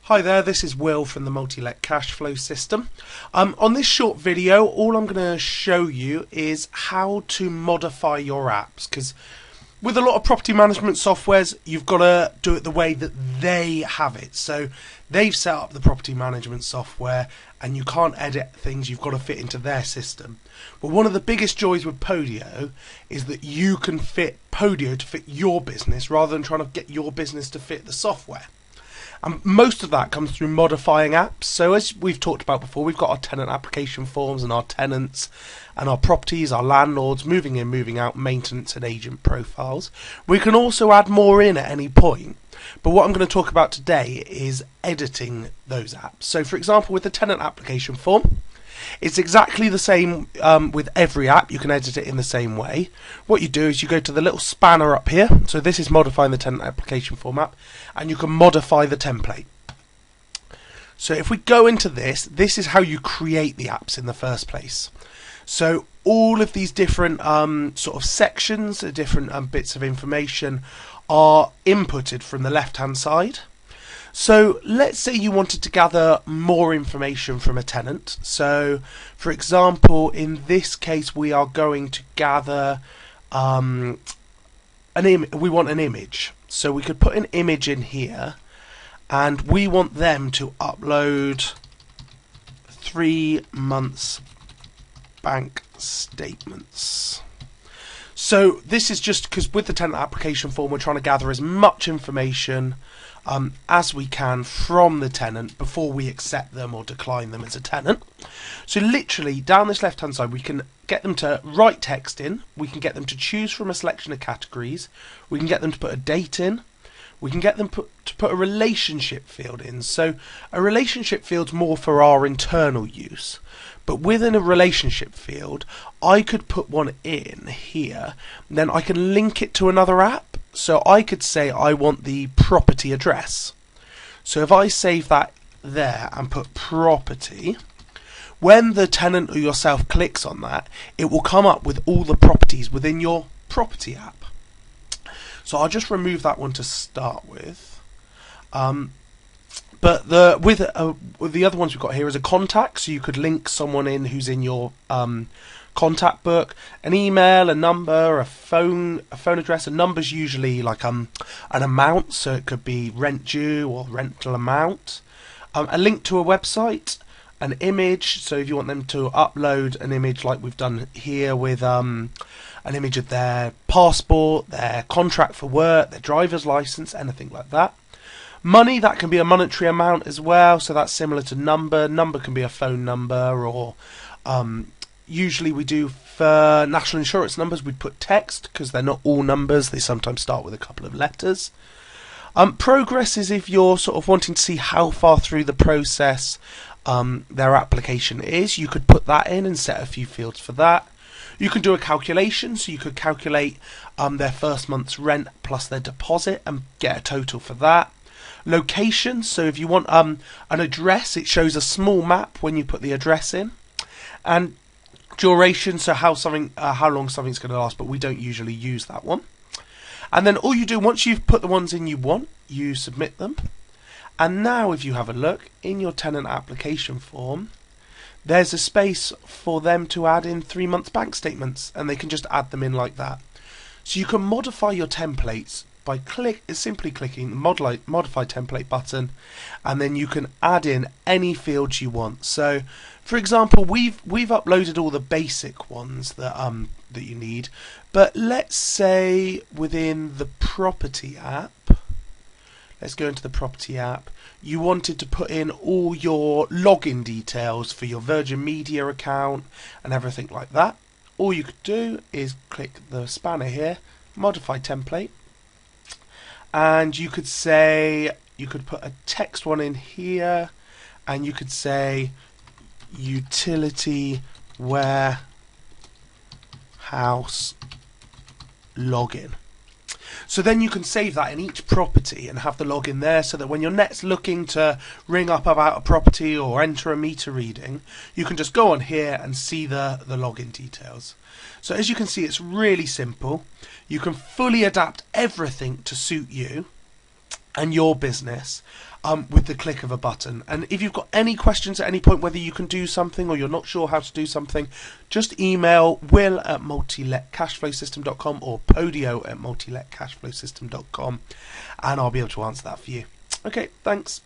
Hi there, this is Will from the Multi-Let Cash Flow System. On this short video, all I'm going to show you is how to modify your apps, because with a lot of property management softwares, you've got to do it the way that they have it. So they've set up the property management software and you can't edit things, you've got to fit into their system. But one of the biggest joys with Podio is that you can fit Podio to fit your business rather than trying to get your business to fit the software. And most of that comes through modifying apps. So as we've talked about before, we've got our tenant application forms and our tenants and our properties, our landlords, moving in, moving out, maintenance and agent profiles. We can also add more in at any point. But what I'm going to talk about today is editing those apps. So for example, with the tenant application form, it's exactly the same with every app. You can edit it in the same way. What you do is you go to the little spanner up here. So this is modifying the tenant application form app, and you can modify the template. So if we go into this, this is how you create the apps in the first place. So all of these different sort of sections, different bits of information are inputted from the left hand side. So let's say you wanted to gather more information from a tenant. So for example, in this case, we are going to gather we want an image. So we could put an image in here and we want them to upload 3 months bank statements. So this is just because with the tenant application form, we're trying to gather as much information as we can from the tenant before we accept them or decline them as a tenant. So literally down this left hand side, we can get them to write text in, we can get them to choose from a selection of categories, we can get them to put a date in, we can get them to put a relationship field in. So a relationship field's more for our internal use, but within a relationship field I could put one in here, then I can link it to another app. So I could say I want the property address. So if I save that there and put property, when the tenant or yourself clicks on that, it will come up with all the properties within your property app. So I'll just remove that one to start with. But with the other ones we've got here is a contact, so you could link someone in who's in your contact book, an email, a number, a phone address. A number's usually like an amount, so it could be rent due or rental amount. A link to a website, an image, so if you want them to upload an image like we've done here with an image of their passport, their contract for work, their driver's license, anything like that. Money, that can be a monetary amount as well, so that's similar to number. Number can be a phone number, or usually we do for national insurance numbers, we'd put text because they're not all numbers, they sometimes start with a couple of letters. Progress is if you're sort of wanting to see how far through the process their application is. You could put that in and set a few fields for that. You can do a calculation, so you could calculate their first month's rent plus their deposit and get a total for that. Location, so if you want an address, it shows a small map when you put the address in. And duration, so how long something's going to last, but we don't usually use that one. And then all you do, once you've put the ones in you want, you submit them. And now if you have a look in your tenant application form, there's a space for them to add in 3 months bank statements, and they can just add them in like that. So you can modify your templates by simply clicking the modify template button, and then you can add in any fields you want. So for example, we've uploaded all the basic ones that you need, but let's say within the property app, let's go into the property app, you wanted to put in all your login details for your Virgin Media account and everything like that. All you could do is click the spanner here, modify template, and you could say, you could put a text one in here, and you could say utility warehouse login. So then you can save that in each property and have the login there, so that when you're next looking to ring up about a property or enter a meter reading, you can just go on here and see the login details. So as you can see, it's really simple. You can fully adapt everything to suit you and your business. with the click of a button. And if you've got any questions at any point, whether you can do something or you're not sure how to do something, just email will@multiletcashflowsystem.com or podio@multiletcashflowsystem.com, and I'll be able to answer that for you. Okay, thanks.